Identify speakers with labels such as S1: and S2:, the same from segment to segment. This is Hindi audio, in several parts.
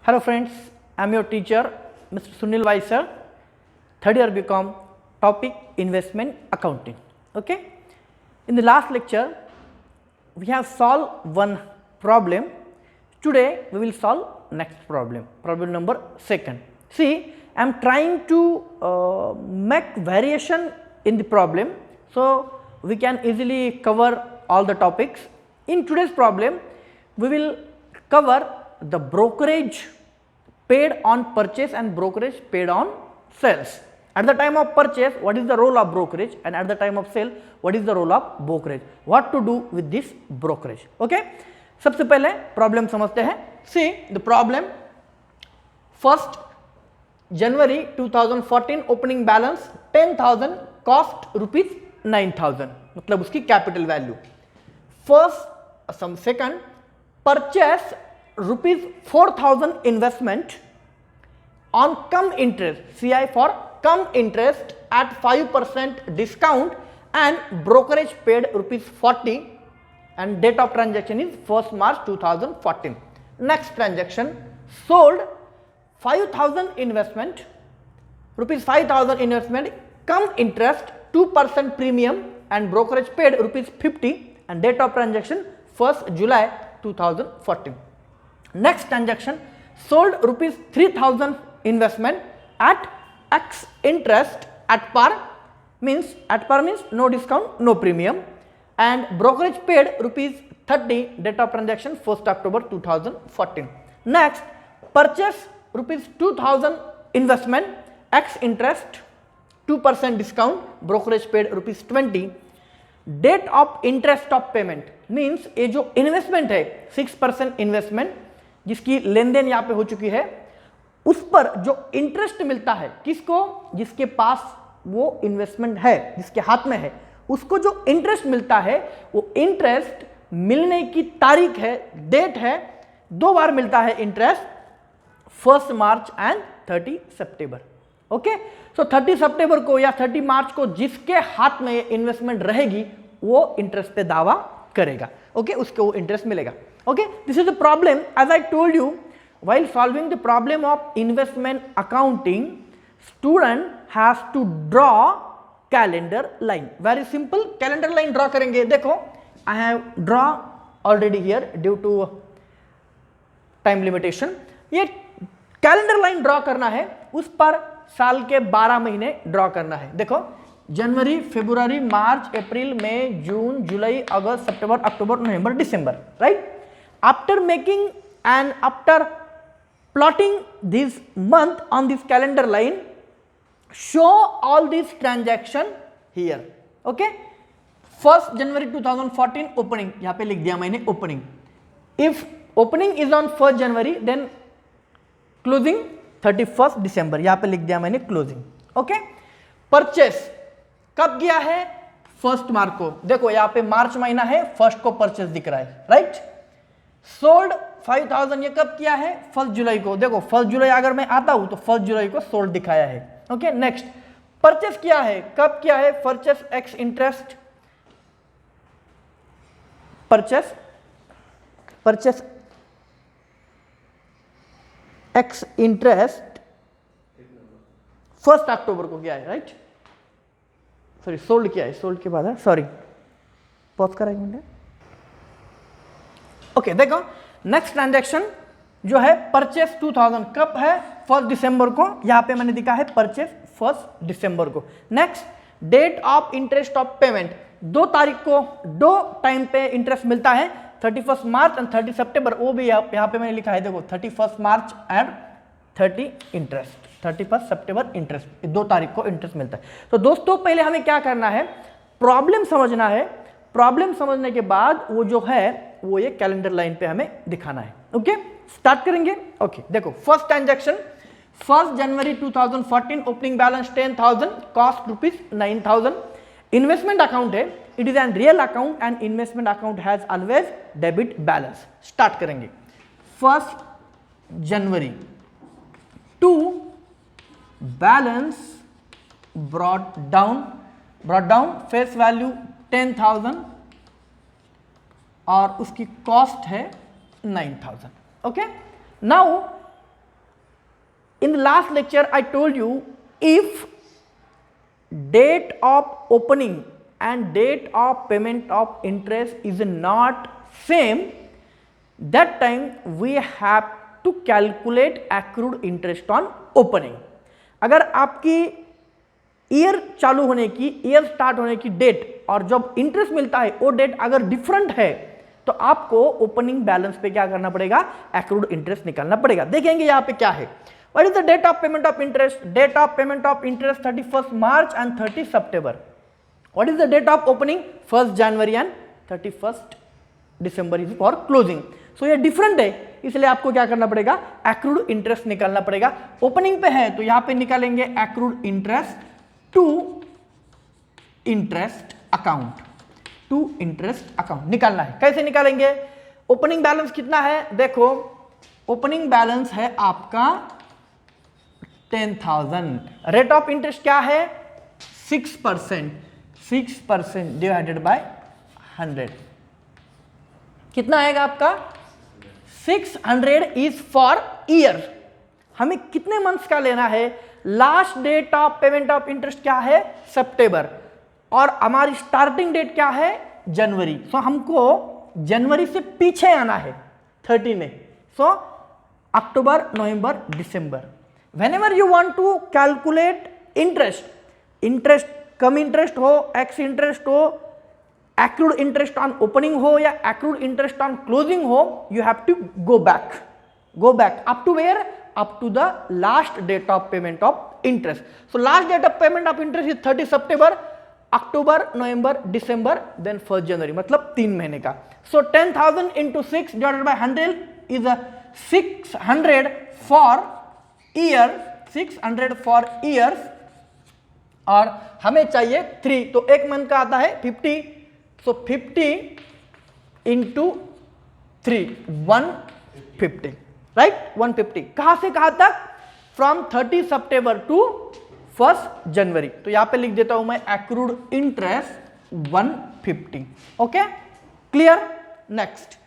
S1: Hello friends, I am your teacher Mr. Sunil Vaisar, third year BCom, topic investment accounting. Okay. In the last lecture, we have solved one problem. Today we will solve next problem, problem number 2. See, I am trying to make variation in the problem, so we can easily cover all the topics. In today's problem, we will cover the brokerage paid on purchase and brokerage paid on sales. At the time of purchase, what is the role of brokerage, and at the time of sale, what is the role of brokerage? What to do with this brokerage? Okay. सबसे पहले प्रॉब्लम समझते हैं. See the problem. First January 2014 opening balance 10,000, cost rupees 9,000, मतलब उसकी capital value. First second purchase rupees 4,000 investment on cum interest, CI for cum interest at 5% discount, and brokerage paid rupees 40, and date of transaction is 1st March 2014. Next transaction, sold 5,000 investment, rupees 5,000 investment, cum interest 2% premium, and brokerage paid rupees 50, and date of transaction 1st July 2014. Next transaction, sold rupees 3,000 investment at X interest at par, means no discount, no premium, and brokerage paid rupees 30, date of transaction 1st October 2014. Next, purchase rupees 2,000 investment, X interest 2% discount, brokerage paid rupees 20, date of interest of payment, means ये जो इन्वेस्टमेंट है 6% इन्वेस्टमेंट जिसकी लेन देन यहाँ पे हो चुकी है, उस पर जो इंटरेस्ट मिलता है किसको, जिसके पास वो इन्वेस्टमेंट है, जिसके हाथ में है, उसको जो इंटरेस्ट मिलता है वो इंटरेस्ट मिलने की तारीख है, डेट है, 2 बार मिलता है इंटरेस्ट, 1 मार्च एंड 30 सितंबर. ओके, सो 30 सितंबर को या 30 मार्च को जिसके हाथ में ये इन्वेस्टमेंट रहेगी वो इंटरेस्ट पे दावा करेगा. ओके, उसको वो इंटरेस्ट मिलेगा. Okay, this is the problem. As I told you, while solving the problem of investment accounting, student has to draw calendar line. Very simple, calendar line draw करेंगे. देखो, I have draw already here due to time limitation. ये calendar line draw करना है, उस पर साल के 12 महीने draw करना है. देखो, जनवरी, फरवरी, मार्च, अप्रैल, मई, जून, जुलाई, अगस्त, सितंबर, अक्टूबर, नवंबर, दिसंबर. Right? After making and after plotting this month on this calendar line, show all these transaction here. Okay, 1st January 2014 opening, यहाँ पे लिख दिया मैंने opening. If opening is on 1st January, then closing 31st December, यहाँ पे लिख दिया मैंने closing. Okay, purchase कब किया है, 1st मार्च को. देखो यहाँ पे मार्च महीना है, 1st को परचेस दिख रहा है. राइट? सोल्ड 5,000 ये कब किया है, 1 जुलाई को. देखो 1 जुलाई अगर मैं आता हूं तो 1 जुलाई को सोल्ड दिखाया है. ओके, नेक्स्ट परचेस किया है, कब किया है, purchase x interest, purchase x interest 1 अक्टूबर को किया है. राइट, सॉरी, सोल्ड किया है, सोल्ड के बाद है, सॉरी, पॉज करेंगे. ओके, देखो नेक्स्ट ट्रांजैक्शन जो है परचेस 2000 कब है, 1 दिसंबर को. यहां पे मैंने दिखा है परचेस 1 दिसंबर को. Next, date of interest of payment, 2 तारीख को 2 टाइम पे इंटरेस्ट मिलता है, 31 मार्च एंड 30 सितंबर. वो भी यहां पे मैंने लिखा है, देखो 31 मार्च एंड 30 इंटरेस्ट, 31 सितंबर इंटरेस्ट, 2 तारीख को इंटरेस्ट मिलता है. तो दोस्तों पहले हमें क्या करना है, प्रॉब्लम समझना है. प्रॉब्लम समझने के बाद वो जो है वो ये कैलेंडर लाइन पे हमें दिखाना है. ओके, स्टार्ट करेंगे. ओके, देखो फर्स्ट ट्रांजैक्शन 1 जनवरी 2014 opening balance 10,000, cost rupees 9,000. Investment account है, it is an real account and investment account has always debit balance. Start करेंगे. 1 जनवरी to balance brought down face value 10,000 और उसकी कॉस्ट है 9,000. Okay, now in the last lecture I told you, if date of opening and date of payment of interest is not same, that time we have to calculate accrued interest on opening. अगर आपकी ईयर चालू होने की, ईयर स्टार्ट होने की डेट और जब इंटरेस्ट मिलता है वो डेट अगर डिफरेंट है तो आपको ओपनिंग बैलेंस पे क्या करना पड़ेगा, एक्रूड इंटरेस्ट निकालना पड़ेगा. देखेंगे यहाँ पे क्या है. What is the date of payment of interest? Date of payment of interest 31st March and 30 September. What is the date of opening? 1st January and 31st December is for closing. So ये डिफरेंट है, इसलिए आपको क्या करना पड़ेगा, एक्रूड इंटरेस्ट निकालना पड़ेगा. ओपनिंग पे है तो यहाँ पे निकालेंगे accrued interest to interest account. To interest account निकालना है. कैसे निकालेंगे? ओपनिंग बैलेंस कितना है, देखो ओपनिंग बैलेंस है आपका 10,000. रेट ऑफ इंटरेस्ट क्या है, 6%. 6% डिवाइडेड बाय 100 कितना आएगा आपका, 600 इज फॉर ईयर. हमें कितने मंथ्स का लेना है, last date of payment of interest क्या है, सितंबर, और हमारी स्टार्टिंग डेट क्या है, जनवरी. सो हमको जनवरी से पीछे आना है 30 में. सो अक्टूबर, नवंबर, दिसंबर. whenever you want to calculate interest, interest come interest हो, एक्स इंटरेस्ट हो, accrued interest on opening हो या accrued interest on closing हो, you have to go back up to where, up to the last date of payment of interest. So last date of payment of interest is 30 September, October, November, December, then 1st January, मतलब 3 महीने का. So 10,000 into 6 divided by 100 is a 600 for year, 600 for years, और हमें चाहिए 3, तो एक मंथ का आता है 50. So 50 into 3, 150, right? 150. कहां से कहां तक, फ्रॉम 30 सितंबर टू 1st जनवरी. तो यहां पे लिख देता हूं मैं accrued interest 150. Okay, clear. Next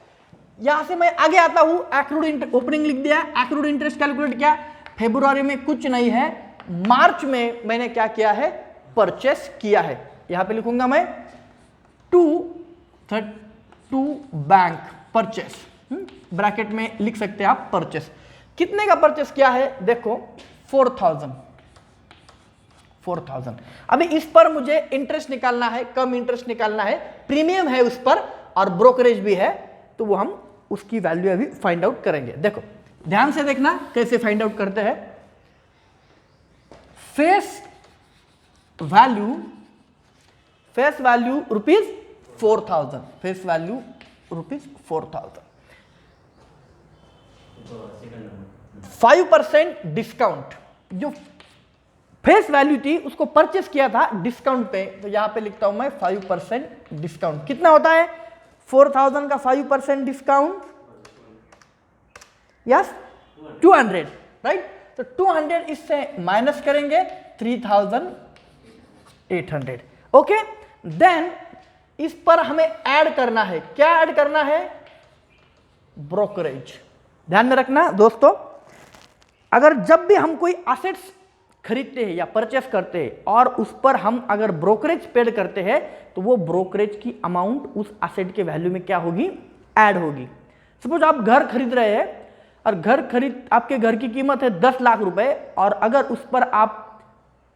S1: यहां से मैं आगे आता हूं, एक्रूड ओपनिंग लिख दिया, एक्रूड इंटरेस्ट कैलकुलेट किया. फेब्रुआरी में कुछ नहीं है, मार्च में मैंने क्या किया है, परचेस किया है. यहां पे लिखूंगा मैं टू बैंक परचेस, ब्रैकेट में लिख सकते हैं आप परचेस. कितने का परचेस किया है, देखो 4,000. अभी इस पर मुझे इंटरेस्ट निकालना है, कम इंटरेस्ट निकालना है, प्रीमियम है उस पर और ब्रोकरेज भी है, तो वो हम उसकी वैल्यू अभी फाइंड आउट करेंगे. देखो ध्यान से देखना कैसे फाइंड आउट करते हैं. Face value rupees 4,000. Face value rupees 4,000. 5% discount, जो फेस वैल्यू थी उसको परचेस किया था डिस्काउंट पे, तो यहां पे लिखता हूं मैं 5% डिस्काउंट. कितना होता है, 4,000 का 5% डिस्काउंट, यस 200, राइट. तो 200 इससे माइनस करेंगे 3,800. ओके, देन इस पर हमें ऐड करना है, क्या ऐड करना है, ब्रोकरेज. ध्यान में रखना दोस्तों, अगर जब भी हम कोई एसेट्स खरीदते हैं या परचेस करते हैं और उस पर हम अगर ब्रोकरेज पेड करते हैं तो वो ब्रोकरेज की अमाउंट उस एसेट के वैल्यू में क्या होगी, ऐड होगी. सपोज आप घर खरीद रहे हैं और आपके घर की कीमत है 10 लाख रुपए और अगर उस पर आप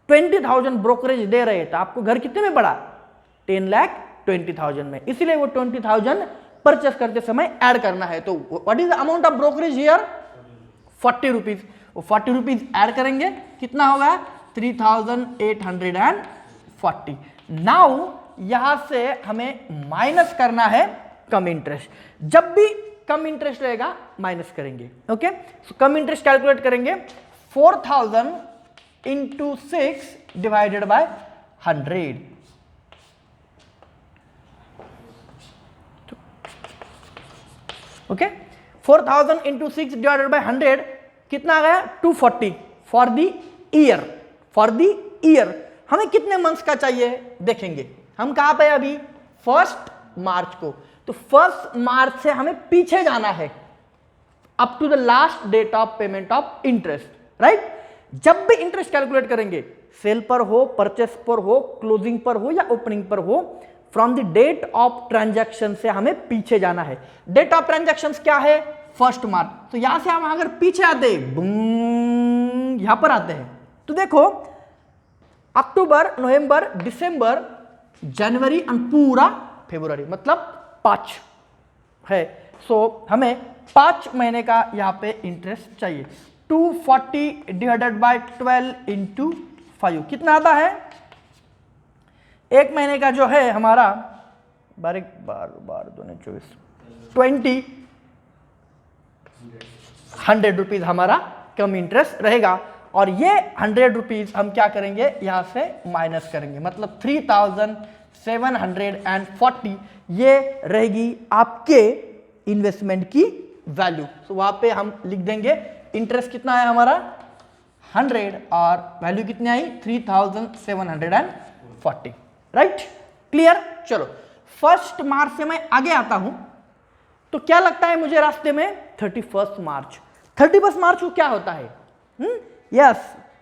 S1: 20,000 ब्रोकरेज दे रहे हैं तो आपको घर कितने में पड़ा, 10,20,000 में. इसीलिए वो 20,000 परचेस करते समय ऐड करना है. तो what is the amount of brokerage here, 40 rupees. वो 40 रुपीज ऐड करेंगे, कितना होगा, 3,840. नाउ यहां से हमें माइनस करना है कम इंटरेस्ट. जब भी कम इंटरेस्ट रहेगा माइनस करेंगे. ओके, सो कम इंटरेस्ट कैलकुलेट करेंगे, 4,000 into 6 divided by 100. Okay, 4,000 into 6 divided by 100 कितना आ गया, 240 फॉर द ईयर. हमें कितने मंथ्स का चाहिए देखेंगे. हम कहां पे अभी, 1 मार्च को, तो 1 मार्च से हमें पीछे जाना है up to the last date of payment of interest, right. जब भी इंटरेस्ट कैलकुलेट करेंगे, सेल पर हो, परचेस पर हो, क्लोजिंग पर हो या ओपनिंग पर हो, from the date of transaction से हमें पीछे जाना है। डेट ऑफ ट्रांजैक्शन क्या है? 1 मार्च। तो यहां से हम अगर पीछे आते हैं, यहां पर आते हैं, तो देखो अक्टूबर, नवंबर, दिसंबर, जनवरी और पूरा फरवरी, मतलब 5 है। सो हमें 5 महीने का यहां पे इंटरेस्ट चाहिए। 240 डिवाइडेड बाय 12 इंटू 5 कितना आता है? एक महीने का जो है हमारा 100 रुपीज हमारा कम इंटरेस्ट रहेगा। और ये 100 रुपीज हम क्या करेंगे, यहां से माइनस करेंगे, मतलब 3740 ये रहेगी आपके इन्वेस्टमेंट की वैल्यू। तो वहां पे हम लिख देंगे इंटरेस्ट कितना है हमारा 100 और वैल्यू कितनी आई 3740, राइट। क्लियर। चलो 1 मार्च से मैं आगे आता हूं, तो क्या लगता है मुझे रास्ते में 31 मार्च। 31 मार्च को क्या होता है? Yes,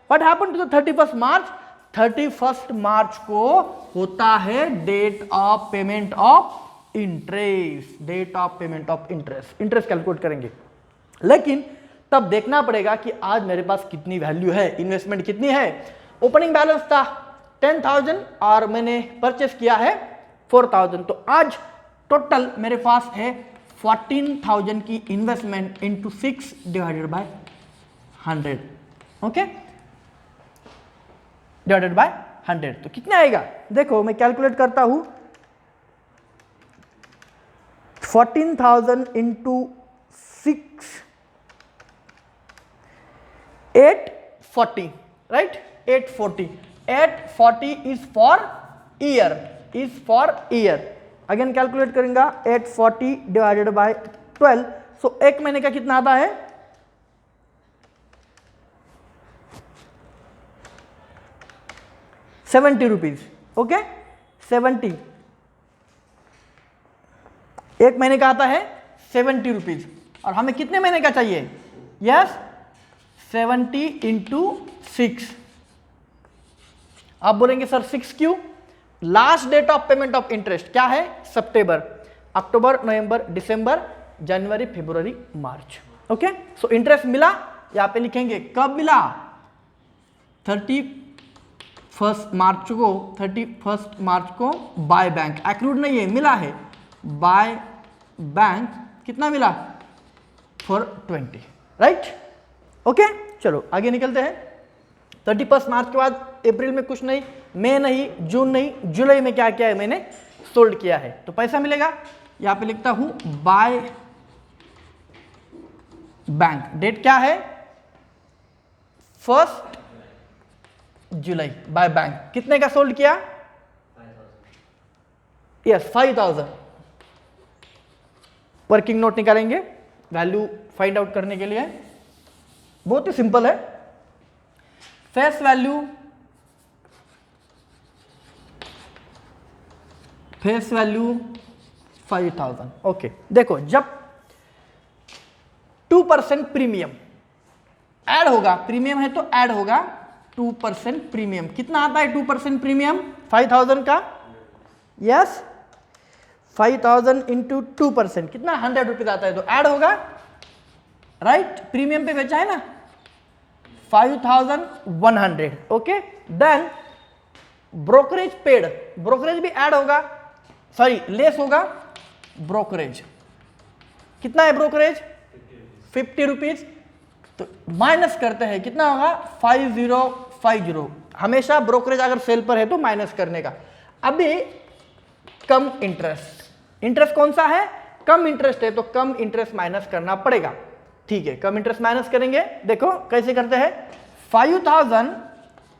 S1: what happened to the 31 March? 31 मार्च को होता है date of payment of interest. Date of payment of interest, interest calculate करेंगे। लेकिन तब देखना पड़ेगा कि आज मेरे पास कितनी वैल्यू है, इन्वेस्टमेंट कितनी है। ओपनिंग बैलेंस था 10,000 और मैंने परचेस किया है 4,000, तो आज टोटल मेरे पास है 14,000 की investment into 6 divided by 100, okay, divided by 100 तो कितना आएगा? देखो मैं कैलकुलेट करता हूं, 14,000 into 6, 840, right, 840 is for year, again calculate करेंगे 840 डिवाइडेड बाय 12, सो एक महीने का कितना आता है? 70 रुपीज, ओके, 70 एक महीने का आता है 70 रुपीज। और हमें कितने महीने का चाहिए? Yes, 70 into 6। आप बोलेंगे सर 6 क्यों? Last date of payment of interest क्या है? सितंबर, अक्टूबर, नवंबर, दिसंबर, जनवरी, फरवरी, मार्च, ओके। सो इंटरेस्ट मिला, यहां पे लिखेंगे कब मिला? 31 मार्च को बाय बैंक, एक्रूड नहीं है, मिला है बाय बैंक। कितना मिला? 420, राइट, ओके। चलो आगे निकलते हैं। 31 मार्च के बाद अप्रैल में कुछ नहीं, मई नहीं, जून नहीं, जुलाई में क्या किया है मैंने? सोल्ड किया है, तो पैसा मिलेगा। यहां पे लिखता हूं बाय बैंक, डेट क्या है? 1 जुलाई, बाय बैंक। कितने का सोल्ड किया? यस, 5,000। वर्किंग नोट निकालेंगे वैल्यू फाइंड आउट करने के लिए, बहुत ही सिंपल है। Face value 5,000, okay. देखो जब 2% प्रीमियम ऐड होगा, प्रीमियम है तो ऐड होगा 2% प्रीमियम। कितना आता है 2% प्रीमियम 5,000 का? यस, 5,000 इंटू 2% कितना? 100 रुपीज आता है, तो ऐड होगा, राइट। प्रीमियम पे बेचा है ना, 5,100, okay. Then brokerage paid, brokerage भी ऐड होगा, सॉरी लेस होगा। ब्रोकरेज कितना है? ब्रोकरेज 50 रुपीज, तो माइनस करते हैं, कितना होगा? 5050। हमेशा ब्रोकरेज अगर सेल पर है तो माइनस करने का। अभी कम इंटरेस्ट, इंटरेस्ट कौन सा है? कम इंटरेस्ट है, तो कम इंटरेस्ट माइनस करना पड़ेगा, ठीक है। कम इंटरेस्ट माइनस करेंगे, देखो कैसे करते हैं। 5,000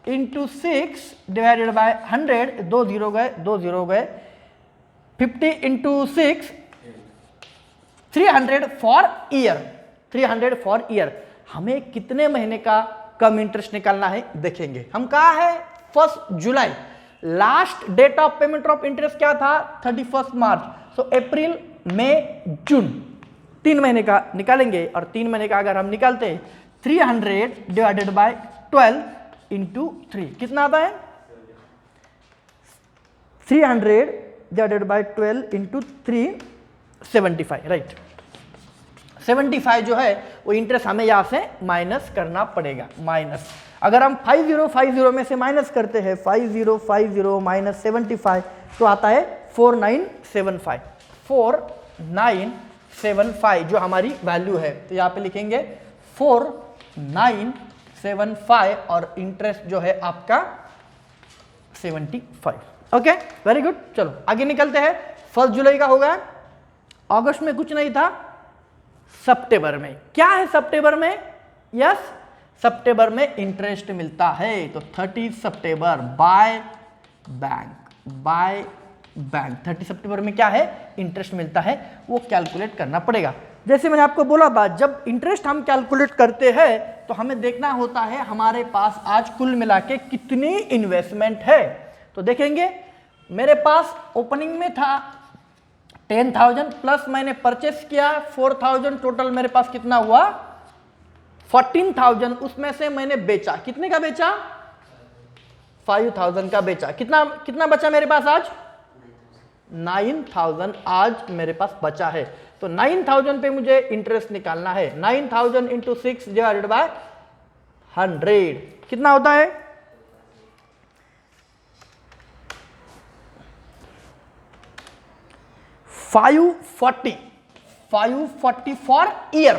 S1: इंटू 6 डिवाइडेड बाय 100, 2 0 गए, 2 0 गए। 50 into 6, 300 for year, 300 for year. हमें कितने महीने का कम इंटरेस्ट निकालना है देखेंगे। हम कहा है 1 जुलाई, last date of payment of interest क्या था? 31 मार्च। सो अप्रैल, मई, जून, 3 महीने का निकालेंगे। और 3 महीने का अगर हम निकालते हैं 300 डिवाइडेड बाय 12 इंटू 3 कितना आता है? 300 डिवाइडेड बाय 12 इंटू 3 75, राइट। 75 जो है वो इंटरेस्ट हमें यहाँ से माइनस करना पड़ेगा, माइनस। अगर हम 5050 में से माइनस करते हैं 5050 माइनस 75 तो आता है 4975, 4975 जो हमारी वैल्यू है। तो यहाँ पे लिखेंगे 4975 और इंटरेस्ट जो है आपका 75। Okay, very good. चलो आगे निकलते हैं। 1 जुलाई का होगा, अगस्त में कुछ नहीं था, सितंबर में क्या है? सितंबर में यस, सितंबर में इंटरेस्ट मिलता है। तो 30 सितंबर बाय बैंक 30 सितंबर में क्या है? इंटरेस्ट मिलता है, वो कैलकुलेट करना पड़ेगा। जैसे मैंने आपको बोला था, जब इंटरेस्ट हम कैलकुलेट करते हैं तो हमें देखना होता है हमारे पास आज कुल मिला के कितनी इन्वेस्टमेंट है। तो देखेंगे मेरे पास ओपनिंग में था 10,000 प्लस मैंने परचेस किया 4,000, टोटल मेरे पास कितना हुआ? 14,000। उसमें से मैंने बेचा, कितने का बेचा? 5,000 का बेचा। कितना बचा मेरे पास आज? 9,000 आज मेरे पास बचा है। तो 9,000 पे मुझे इंटरेस्ट निकालना है। 9,000 इंटू 6 डिवाइडेड बाय 100 कितना होता है? 540 फॉर ईयर,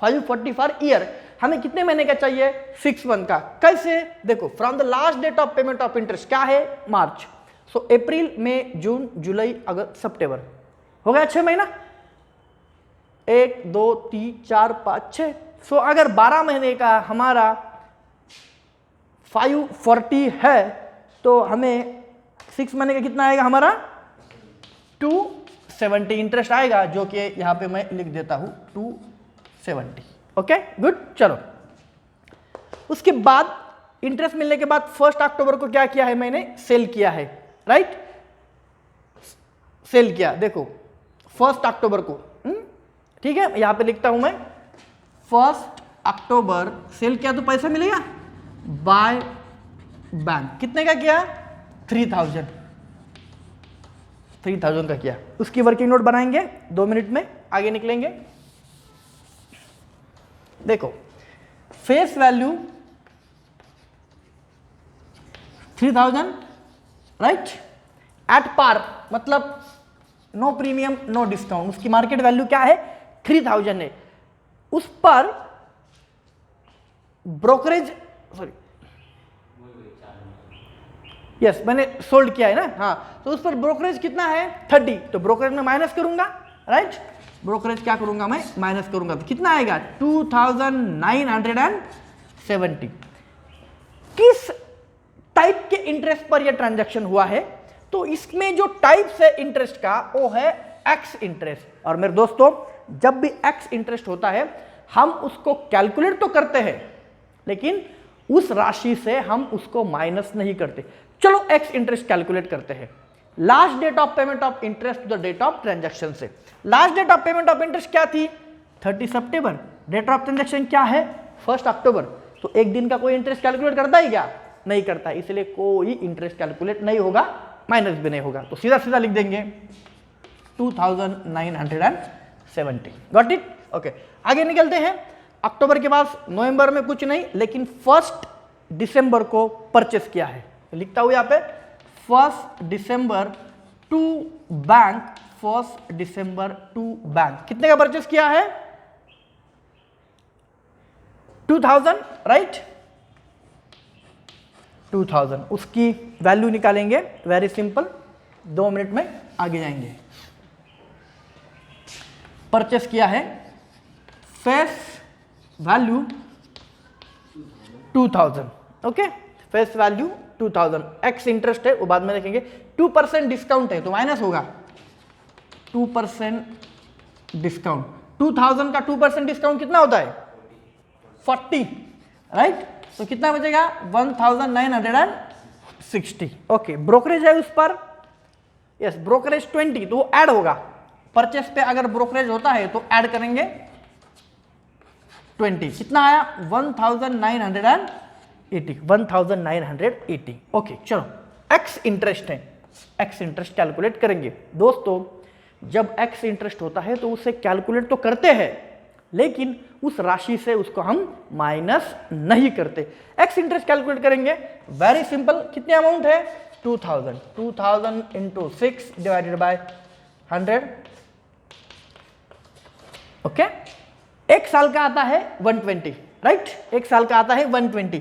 S1: 540 फॉर ईयर। हमें कितने महीने का चाहिए? 6 मंथ का। कैसे? देखो, from the last date of payment of interest क्या है? मार्च। सो अप्रैल, मई, जून, जुलाई, अगस्त, सितंबर, हो गया 6 महीना। 1 2 3 4 5 6। सो अगर 12 महीने का हमारा 540 है तो हमें 6 महीने का कितना आएगा हमारा? 270 इंटरेस्ट आएगा, जो कि यहां पे मैं लिख देता हूं 270। Okay, good. चलो उसके बाद इंटरेस्ट मिलने के बाद 1 अक्टूबर को क्या किया है? मैंने सेल किया है, राइट? सेल किया, देखो 1 अक्टूबर को, ठीक है, यहां पे लिखता हूं मैं 1 अक्टूबर सेल किया तो पैसा मिलेगा बाय बैंक। कितने का किया? 3,000 का किया। उसकी वर्किंग नोट बनाएंगे 2 मिनट में, आगे निकलेंगे। देखो face value 3,000, right? At par मतलब नो प्रीमियम नो डिस्काउंट। उसकी मार्केट वैल्यू क्या है? 3,000 है। उस पर ब्रोकरेज, सॉरी यस, मैंने सोल्ड किया है ना, हाँ, तो उस पर ब्रोकरेज कितना है? 30। तो ब्रोकरेज में माइनस करूंगा, राइट? ब्रोकरेज क्या करूंगा मैं? माइनस करूंगा, तो कितना आएगा? 2,970। किस टाइप के इंटरेस्ट पर यह ट्रांजैक्शन हुआ है? तो इसमें जो टाइप्स है इंटरेस्ट का वो है एक्स इंटरेस्ट। और मेरे दोस्तों, जब भी एक्स इंटरेस्ट होता है हम उसको कैलकुलेट तो करते हैं, लेकिन उस राशि से हम उसको माइनस नहीं करते। चलो एक्स इंटरेस्ट कैलकुलेट करते हैं। Last date of payment of interest to the date of transaction से। Last date of payment of interest क्या थी? 30 सितंबर। डेट ऑफ ट्रांजैक्शन क्या है? 1 अक्टूबर। तो एक दिन का कोई इंटरेस्ट कैलकुलेट करता है क्या? नहीं करता है, इसलिए कोई इंटरेस्ट कैलकुलेट नहीं होगा, माइनस भी नहीं होगा। तो सीधा सीधा लिख देंगे 2,970। Got it? ओके, आगे निकलते हैं। अक्टूबर के बाद नवंबर में कुछ नहीं, लेकिन 1 दिसंबर को परचेस किया है। तो लिखता हूं यहां पे 1 दिसंबर टू बैंक, 1 दिसंबर टू बैंक। कितने का परचेस किया है? 2,000, राइट? 2,000। उसकी वैल्यू निकालेंगे, वेरी सिंपल, 2 मिनट में आगे जाएंगे। परचेस किया है, face value 2,000। Okay, face value 2,000। X interest है वो बाद में देखेंगे। 2% डिस्काउंट है तो माइनस होगा, 2% डिस्काउंट। 2,000 का 2% डिस्काउंट कितना होता है? 40, राइट? तो कितना बचेगा? 1,960। ओके, ब्रोकरेज है उस पर, यस, ब्रोकरेज 20, तो वो ऐड होगा। परचेस पे अगर ब्रोकरेज होता है तो ऐड करेंगे 20 कितना आया 1980 ओके। चलो एक्स इंटरेस्ट है, एक्स इंटरेस्ट कैलकुलेट करेंगे। दोस्तों जब एक्स इंटरेस्ट होता है तो उसे कैलकुलेट तो करते हैं लेकिन उस राशि से उसको हम माइनस नहीं करते। एक्स इंटरेस्ट कैलकुलेट करेंगे, वेरी सिंपल। कितने अमाउंट है 2000 इंटू 6 डिवाइडेड बाय 100 ओके। एक साल का आता है 120 राइट, एक साल का आता है 120।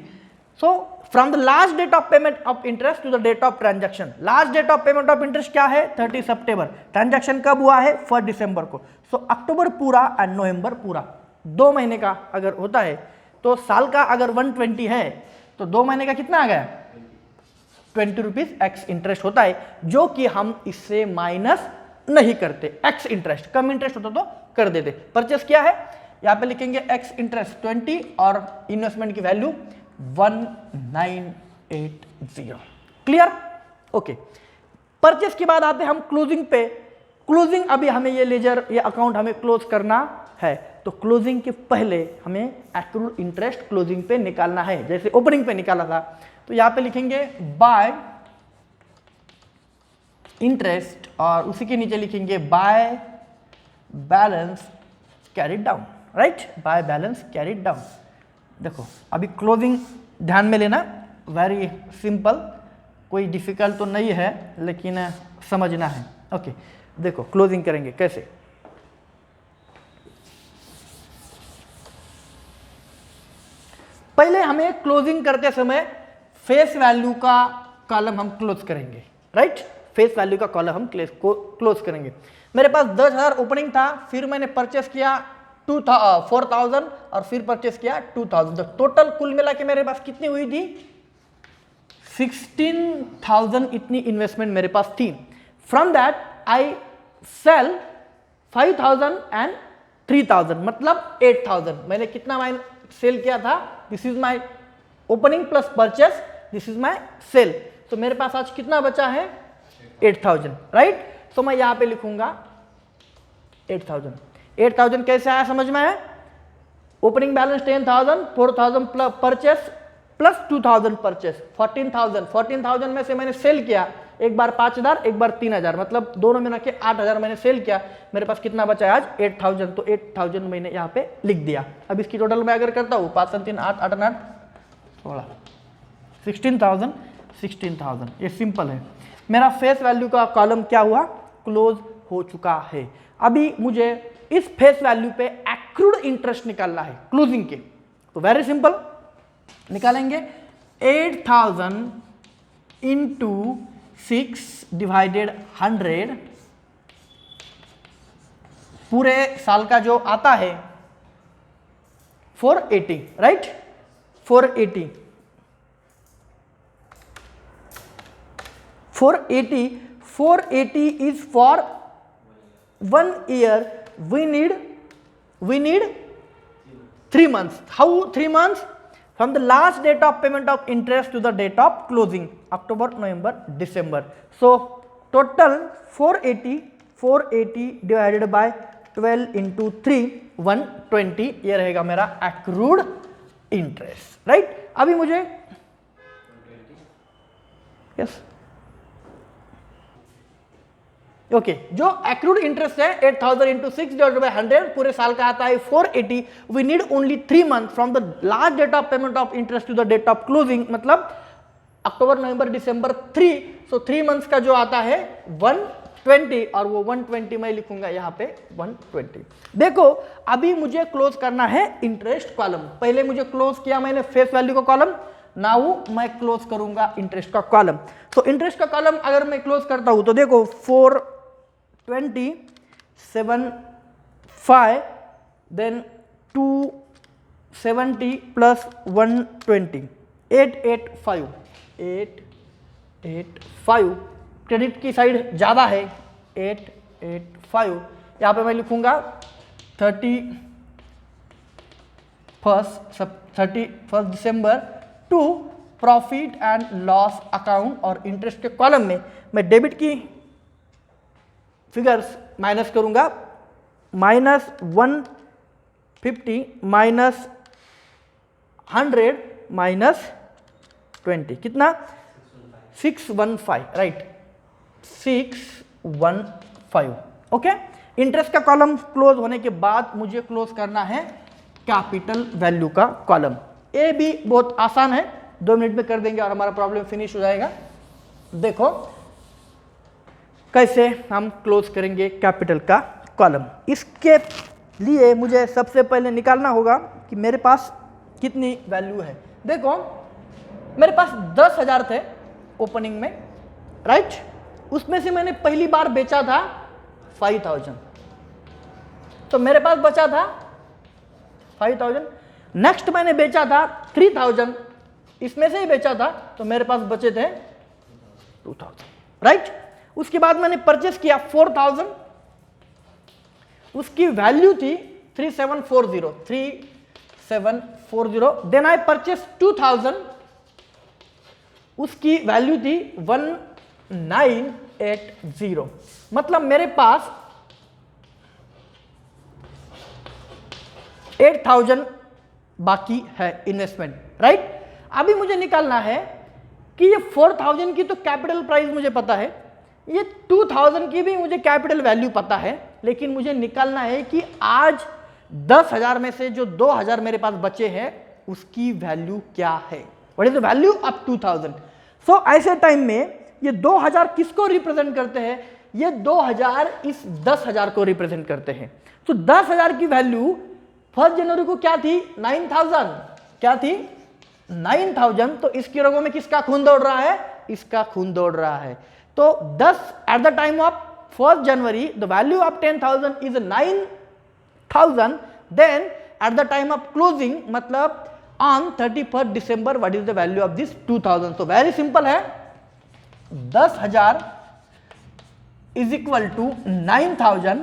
S1: So from the last date of payment of interest to the date of transaction, last date of payment of interest क्या है 30 सितंबर, ट्रांजैक्शन कब हुआ है 1 दिसंबर को। सो अक्टूबर पूरा एंड नवंबर पूरा, 2 महीने का अगर होता है तो साल का अगर 120 है तो 2 महीने का कितना आ गया 20 रुपीज एक्स इंटरेस्ट होता है, जो कि हम इससे माइनस नहीं करते। एक्स इंटरेस्ट, कम इंटरेस्ट होता तो कर देते। परचेस क्या है यहां पे लिखेंगे एक्स इंटरेस्ट 20 और इन्वेस्टमेंट की वैल्यू 1980। Clear okay. परचेस के बाद आते हैं हम क्लोजिंग पे। क्लोजिंग अभी हमें ये लेजर ये अकाउंट हमें क्लोज करना है तो क्लोजिंग के पहले हमें एक्रूड इंटरेस्ट क्लोजिंग पे निकालना है, जैसे ओपनिंग पे निकाला था। तो यहां पे लिखेंगे बाय इंटरेस्ट और उसी के नीचे लिखेंगे by balance carried down right, by balance carried down. देखो अभी क्लोजिंग ध्यान में लेना, वेरी सिंपल, कोई डिफिकल्ट तो नहीं है लेकिन समझना है ओके। देखो क्लोजिंग करेंगे कैसे, पहले हमें क्लोजिंग करते समय फेस वैल्यू का कॉलम हम क्लोज करेंगे राइट, फेस वैल्यू का कॉलम हम क्लोज करेंगे। मेरे पास 10,000 ओपनिंग था, फिर मैंने परचेस किया 4,000 और फिर परचेस किया 2,000, तो टोटल कुल मिला के मेरे पास कितनी हुई थी 16,000 इतनी इन्वेस्टमेंट मेरे पास थी। From that I sell 5,000 and 3,000 मतलब 8,000। मैंने कितना सेल किया था, this is my opening plus purchase, this is my sale. तो मेरे पास आज कितना बचा है 8,000 राइट। तो मैं यहां पे लिखूंगा 8,000 कैसे आया समझ में है, opening balance 10,000, 4,000 plus purchase plus 2,000 purchase 14,000 में से मैंने सेल किया, एक बार 5,000 एक बार 3,000 मतलब दोनों मिला के 8,000 मैंने सेल किया। मेरे पास कितना बचा है आज 8,000, तो 8,000 मैंने यहाँ पे लिख दिया। अब इसकी टोटल मैं अगर करता हूँ 5 3 8 8 8 16 16,000 ये सिंपल है। मेरा फेस वैल्यू का कॉलम क्या हुआ क्लोज हो चुका है। अभी मुझे इस फेस वैल्यू पे एक्रूड इंटरेस्ट निकालना है क्लोजिंग के, तो वेरी सिंपल निकालेंगे 8,000 इंटू 6 डिवाइडेड 100, पूरे साल का जो आता है 480 right, 480 is for 1 year. We need 3 months. How 3 months? From the last date of payment of interest to the date of closing, October, November, December. So total 480 divided by 12 into 3 120 ये रहेगा मेरा accrued interest, right? अभी मुझे yes ओके जो एक्रूड इंटरेस्ट है 8,000 इंटू 6 डिवाइडेड बाय 100 पूरे साल का आता है 480। We need only 3 month from the last date of payment of interest to the date of closing, मतलब अक्टूबर नवंबर दिसंबर 3। सो 3 मंथ्स का जो आता है 120 और वो 120 मैं लिखूंगा यहाँ पे 120। देखो अभी मुझे क्लोज करना है इंटरेस्ट कॉलम, पहले मुझे क्लोज किया मैंने फेस वैल्यू का कॉलम, नाउ मैं क्लोज करूंगा इंटरेस्ट का कॉलम। तो इंटरेस्ट का कॉलम अगर मैं क्लोज करता हूं तो देखो 427.5 देन 270 प्लस 120 885 क्रेडिट की साइड ज्यादा है 885। यहां पे मैं लिखूंगा 31 दिसंबर to profit and loss account, और इंटरेस्ट के कॉलम में मैं डेबिट की फिगर्स माइनस करूंगा -150 50 माइनस 100 माइनस 20 कितना 615 राइट 615 ओके। इंटरेस्ट का कॉलम क्लोज होने के बाद मुझे क्लोज करना है कैपिटल वैल्यू का कॉलम। ये भी बहुत आसान है, 2 मिनट में कर देंगे और हमारा प्रॉब्लम फिनिश हो जाएगा। देखो कैसे हम क्लोज करेंगे कैपिटल का कॉलम। इसके लिए मुझे सबसे पहले निकालना होगा कि मेरे पास कितनी वैल्यू है। देखो मेरे पास 10,000 थे ओपनिंग में राइट, उसमें से मैंने पहली बार बेचा था 5,000, तो मेरे पास बचा था 5,000। नेक्स्ट मैंने बेचा था 3,000, इसमें से ही बेचा था, तो मेरे पास बचे थे 2,000 राइट। उसके बाद मैंने परचेस किया 4,000, उसकी वैल्यू थी 3740। देन आई परचेस 2,000, उसकी वैल्यू थी 1980। मतलब मेरे पास 8,000 बाकी है इन्वेस्टमेंट राइट। अभी मुझे निकालना है कि ये 4,000 की तो कैपिटल प्राइस मुझे पता है, ये 2,000 की भी मुझे कैपिटल वैल्यू पता है, लेकिन मुझे निकालना है कि आज 10,000 में से जो 2,000 मेरे पास बचे हैं उसकी वैल्यू क्या है, what is the value of 2,000। सो ऐसे टाइम में ये 2,000 किसको रिप्रेजेंट करते हैं, ये 2,000 इस 10,000 को रिप्रेजेंट करते हैं। तो 10,000 की वैल्यू 1 जनवरी को क्या थी 9,000, क्या थी 9,000। तो इसकी रगों में किसका खून दौड़ रहा है, इसका खून दौड़ रहा है। तो 10 एट द टाइम ऑफ 1 जनवरी the value of 10,000 is 9,000। Then at the time of closing मतलब ऑन 31 दिसंबर what is the value of this 2,000। तो वेरी सिंपल है, 10,000 इज इक्वल टू 9,000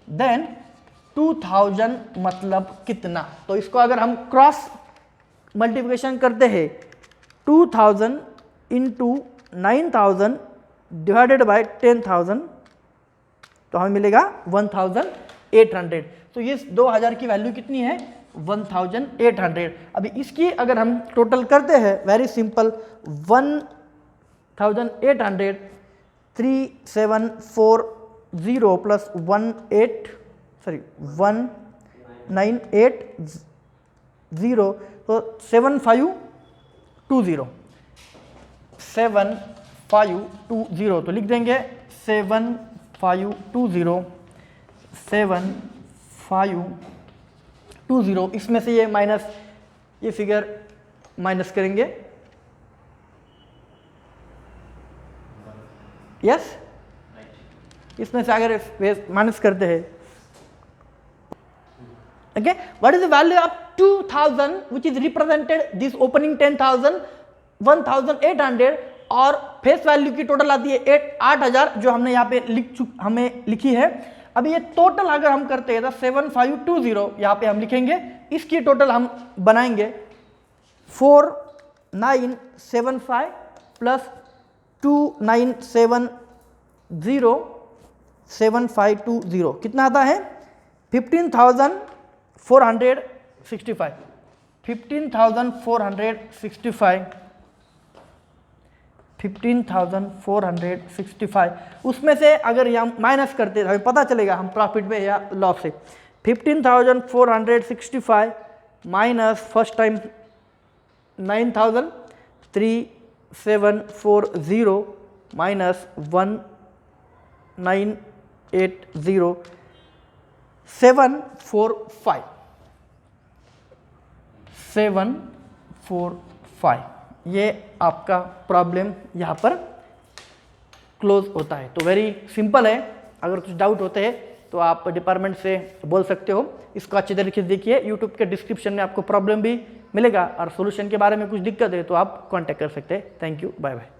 S1: देन 2,000 मतलब कितना। तो इसको अगर हम क्रॉस मल्टीप्लिकेशन करते हैं 2,000 इंटू 9,000 डिवाइडेड बाय 10,000 तो हमें मिलेगा 1,800। तो ये 2,000 की वैल्यू कितनी है 1,800। अभी इसकी अगर हम टोटल करते हैं वेरी सिंपल 1,800 3,740 प्लस 1,980 तो 7,520 तो लिख देंगे 7,520 इसमें से ये माइनस ये फिगर माइनस करेंगे यस इसमें से अगर माइनस करते हैं okay what is the value of 2,000 which is represented this opening 10,000 1,800 और फेस वैल्यू की टोटल आती है 8,000 जो हमने यहाँ पे हमें लिखी है। अभी ये टोटल अगर हम करते हैं तो 7,520 यहाँ पे हम लिखेंगे, इसकी टोटल हम बनाएंगे 4,975 प्लस 2,970 7,520 कितना आता है 15,465 15,465 उसमें से अगर हम माइनस करते हमें पता चलेगा हम प्रॉफिट में या लॉस से। 15,465 माइनस फर्स्ट टाइम 9,000 3,740 माइनस 1,980 745 ये आपका प्रॉब्लम यहाँ पर क्लोज होता है। तो वेरी सिंपल है, अगर कुछ डाउट होते हैं तो आप डिपार्टमेंट से बोल सकते हो। इसको अच्छे तरीके से देखिए, यूट्यूब के डिस्क्रिप्शन में आपको प्रॉब्लम भी मिलेगा और सॉल्यूशन के बारे में कुछ दिक्कत है तो आप कांटेक्ट कर सकते हैं। Thank you, bye bye.